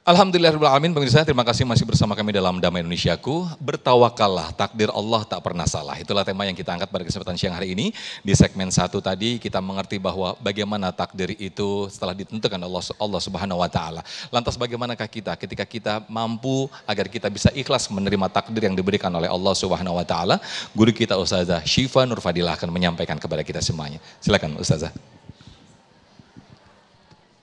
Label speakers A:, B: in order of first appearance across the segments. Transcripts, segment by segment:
A: Alhamdulillahirrahmanirrahim, pemirsa, terima kasih masih bersama kami dalam Damai Indonesiaku. Bertawakallah, takdir Allah tak pernah salah. Itulah tema yang kita angkat pada kesempatan siang hari ini. Di segmen 1 tadi kita mengerti bahwa bagaimana takdir itu setelah ditentukan Allah Subhanahu wa Ta'ala. Lantas bagaimanakah kita ketika kita mampu agar kita bisa ikhlas menerima takdir yang diberikan oleh Allah Subhanahu wa Ta'ala. Guru kita Ustazah Syifa Nur Fadilah akan menyampaikan kepada kita semuanya. Silakan Ustazah.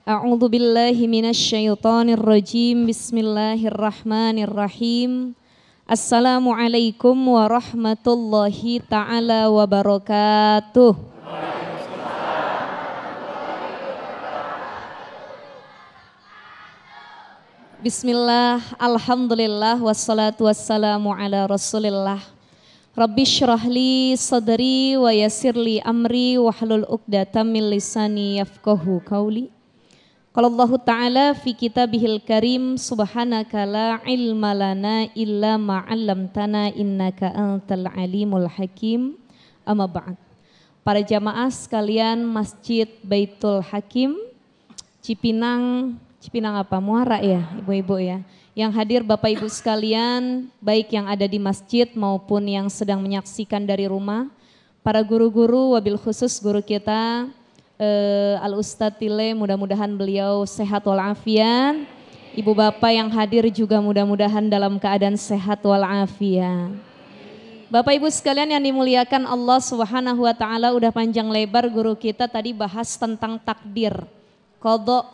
B: A'udzu billahi minasyaitonir rajim. Bismillahirrahmanirrahim. Assalamualaikum warahmatullahi taala wabarakatuh. Bismillah, alhamdulillah, wassalatu wassalamu ala rasulillah. Rabbi syrahli sadri wa yassirli amri wahlul uqdatam min lisani yafqahu qawli. Qala Allah Ta'ala fi kitabihil karim subhanaka la ilma lana illa ma 'allamtana innaka antal alimul hakim. Amma ba'd. Para jamaah sekalian Masjid Baitul Hakim Cipinang apa? Muara ya ibu-ibu ya. Yang hadir Bapak Ibu sekalian, baik yang ada di masjid maupun yang sedang menyaksikan dari rumah. Para guru-guru, wabil khusus guru kita Al-Ustadz Tile, mudah-mudahan beliau sehat walafiat. Ibu bapak yang hadir juga mudah-mudahan dalam keadaan sehat walafiat. Bapak ibu sekalian yang dimuliakan Allah Subhanahu wa Ta'ala, udah panjang lebar guru kita tadi bahas tentang takdir, qadha,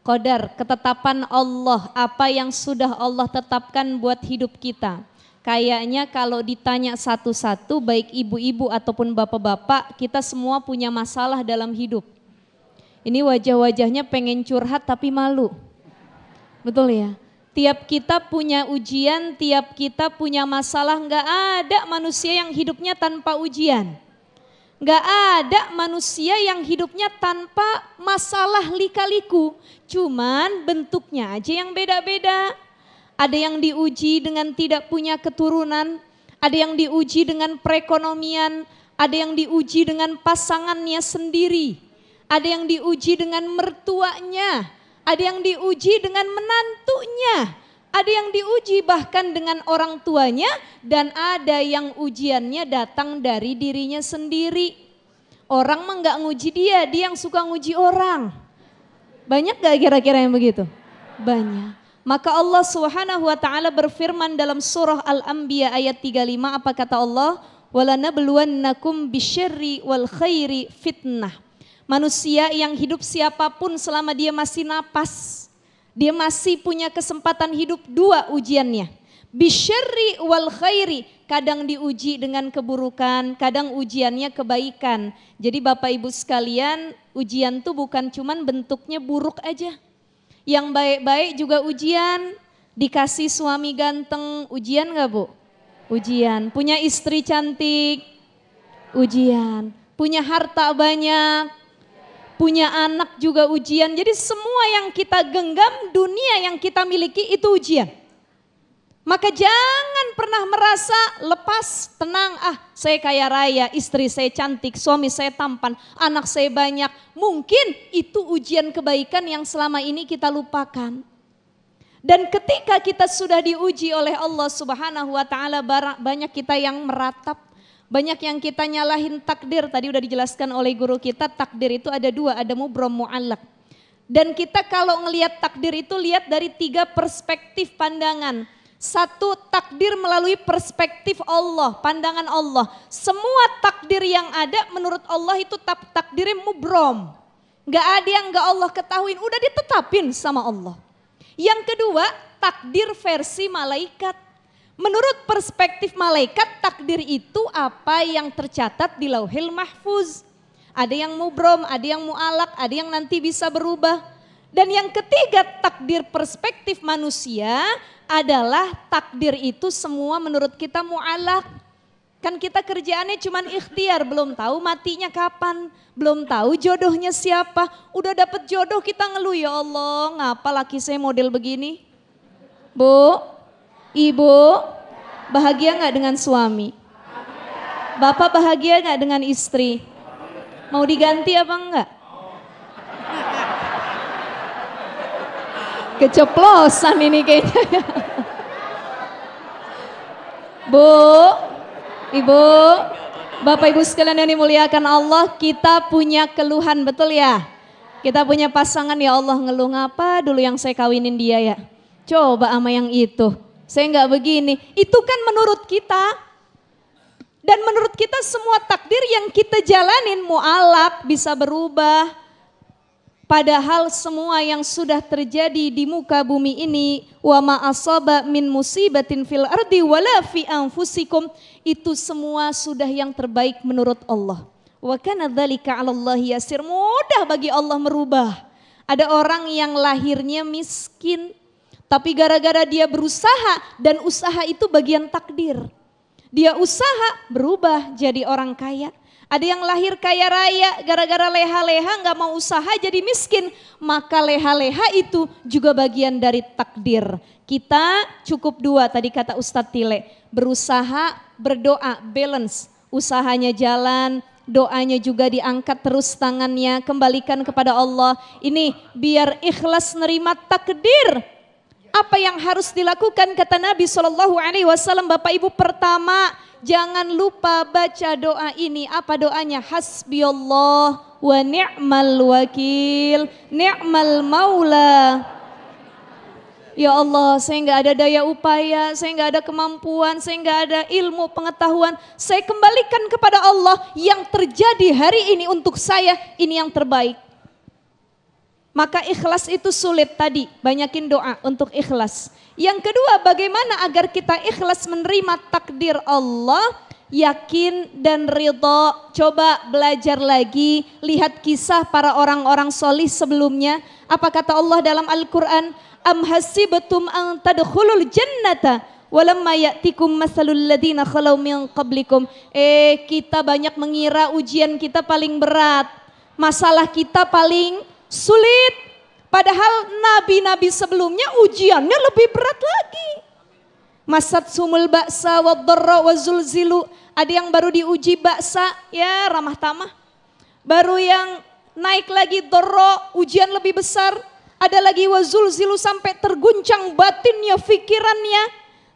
B: qadar, ketetapan Allah, apa yang sudah Allah tetapkan buat hidup kita. Kayaknya kalau ditanya satu-satu, baik ibu-ibu ataupun bapak-bapak, kita semua punya masalah dalam hidup. Ini wajah-wajahnya pengen curhat tapi malu. Betul ya? Tiap kita punya ujian, tiap kita punya masalah, nggak ada manusia yang hidupnya tanpa ujian. Nggak ada manusia yang hidupnya tanpa masalah lika-liku. Cuman bentuknya aja yang beda-beda. Ada yang diuji dengan tidak punya keturunan, ada yang diuji dengan perekonomian, ada yang diuji dengan pasangannya sendiri, ada yang diuji dengan mertuanya, ada yang diuji dengan menantunya, ada yang diuji bahkan dengan orang tuanya, dan ada yang ujiannya datang dari dirinya sendiri. Orang mah nggak nguji dia yang suka nguji orang. Banyak gak kira-kira yang begitu? Banyak. Maka Allah Subhanahu wa Ta'ala berfirman dalam surah Al-Anbiya ayat 35, apa kata Allah? Walanabluwannakum bisyarri wal khairi fitnah. Manusia yang hidup siapapun selama dia masih napas, dia masih punya kesempatan hidup, dua ujiannya. Bisyarri wal khairi, kadang diuji dengan keburukan, kadang ujiannya kebaikan. Jadi Bapak Ibu sekalian, ujian tuh bukan cuman bentuknya buruk aja. Yang baik-baik juga ujian, dikasih suami ganteng, ujian gak Bu? Ujian. Punya istri cantik, ujian. Punya harta banyak, punya anak juga ujian. Jadi semua yang kita genggam, dunia yang kita miliki itu ujian. Maka jangan pernah merasa lepas, tenang, saya kaya raya, istri saya cantik, suami saya tampan, anak saya banyak. Mungkin itu ujian kebaikan yang selama ini kita lupakan. Dan ketika kita sudah diuji oleh Allah Subhanahu wa Ta'ala, banyak kita yang meratap, banyak yang kita nyalahin takdir. Tadi udah dijelaskan oleh guru kita, takdir itu ada dua, ada mubrom, mu'allaq. Dan kita kalau ngelihat takdir itu lihat dari 3 perspektif pandangan. Satu, takdir melalui perspektif Allah, pandangan Allah. Semua takdir yang ada menurut Allah itu takdirnya mubrom. Gak ada yang gak Allah ketahuin, udah ditetapin sama Allah. Yang kedua, takdir versi malaikat. Menurut perspektif malaikat, takdir itu apa yang tercatat di Lauhil Mahfuz. Ada yang mubrom, ada yang mu'alak, ada yang nanti bisa berubah. Dan yang ketiga, takdir perspektif manusia adalah takdir itu semua menurut kita mu'alak. Kan kita kerjaannya cuman ikhtiar, belum tahu matinya kapan, belum tahu jodohnya siapa. Udah dapet jodoh kita ngeluh, ya Allah ngapa laki saya model begini. Bu, ibu bahagia gak dengan suami? Bapak bahagia gak dengan istri? Mau diganti apa enggak? Keceplosan ini kayaknya. Bu, Ibu, Bapak Ibu sekalian yang dimuliakan Allah, kita punya keluhan, betul ya? Kita punya pasangan, ya Allah, ngeluh ngapa dulu yang saya kawinin dia ya? Coba sama yang itu, saya nggak begini. Itu kan menurut kita. Dan menurut kita semua takdir yang kita jalanin mu'alak bisa berubah. Padahal semua yang sudah terjadi di muka bumi ini, wa ma asaba min musibatin fil ardi wala fi anfusikum, itu semua sudah yang terbaik menurut Allah. Wa kana dzalika 'alallahi yasir, mudah bagi Allah merubah. Ada orang yang lahirnya miskin, tapi gara-gara dia berusaha dan usaha itu bagian takdir. Dia usaha berubah jadi orang kaya. Ada yang lahir kaya raya, gara-gara leha-leha gak mau usaha jadi miskin. Maka leha-leha itu juga bagian dari takdir. Kita cukup dua tadi kata Ustadz Tile. Berusaha, berdoa, balance. Usahanya jalan, doanya juga diangkat terus tangannya. Kembalikan kepada Allah. Ini biar ikhlas nerima takdir. Apa yang harus dilakukan kata Nabi SAW, Bapak Ibu, pertama, jangan lupa baca doa ini. Apa doanya? Hasbiyallah wa ni'mal wakil, ni'mal maula. Ya Allah, saya nggak ada daya upaya, saya nggak ada kemampuan, saya nggak ada ilmu pengetahuan. Saya kembalikan kepada Allah, yang terjadi hari ini untuk saya, ini yang terbaik. Maka ikhlas itu sulit tadi, banyakin doa untuk ikhlas. Yang kedua, bagaimana agar kita ikhlas menerima takdir Allah, yakin dan ridho. Coba belajar lagi, lihat kisah para orang-orang solih sebelumnya. Apa kata Allah dalam Al-Quran? Am hasibatum an tadkhulul jannata walamma ya'tikum mathalul ladina khalau min qablikum. Kita banyak mengira ujian kita paling berat, masalah kita paling sulit. Padahal nabi-nabi sebelumnya ujiannya lebih berat lagi. Masat sumul ba'sa wa dharra wa zulzilu. Ada yang baru diuji baksa, ya ramah tamah. Baru yang naik lagi dharra, ujian lebih besar. Ada lagi wa zulzilu, sampai terguncang batinnya, fikirannya.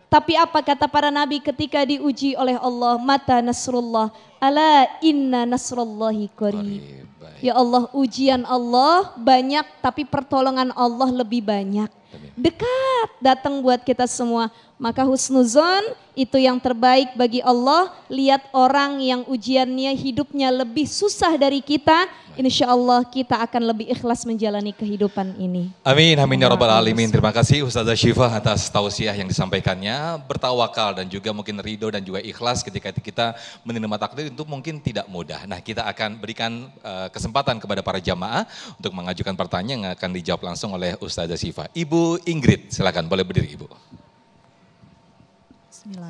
B: Tapi apa kata para nabi ketika diuji oleh Allah? Mata nasrullah, ala inna nasrullahi qarib. Ya Allah, ujian Allah banyak tapi pertolongan Allah lebih banyak. Dekat datang buat kita semua. Maka husnuzon itu yang terbaik bagi Allah. Lihat orang yang ujiannya hidupnya lebih susah dari kita, insya Allah kita akan lebih ikhlas menjalani kehidupan ini.
A: Amin, amin ya rabbal alamin. Terima kasih Ustazah Syifa atas tausiah yang disampaikannya. Bertawakal dan juga mungkin ridho dan juga ikhlas ketika kita menerima takdir itu mungkin tidak mudah. Nah, kita akan berikan kesempatan kepada para jamaah untuk mengajukan pertanyaan yang akan dijawab langsung oleh Ustazah Syifa. Ibu Ingrid, silakan boleh berdiri Ibu.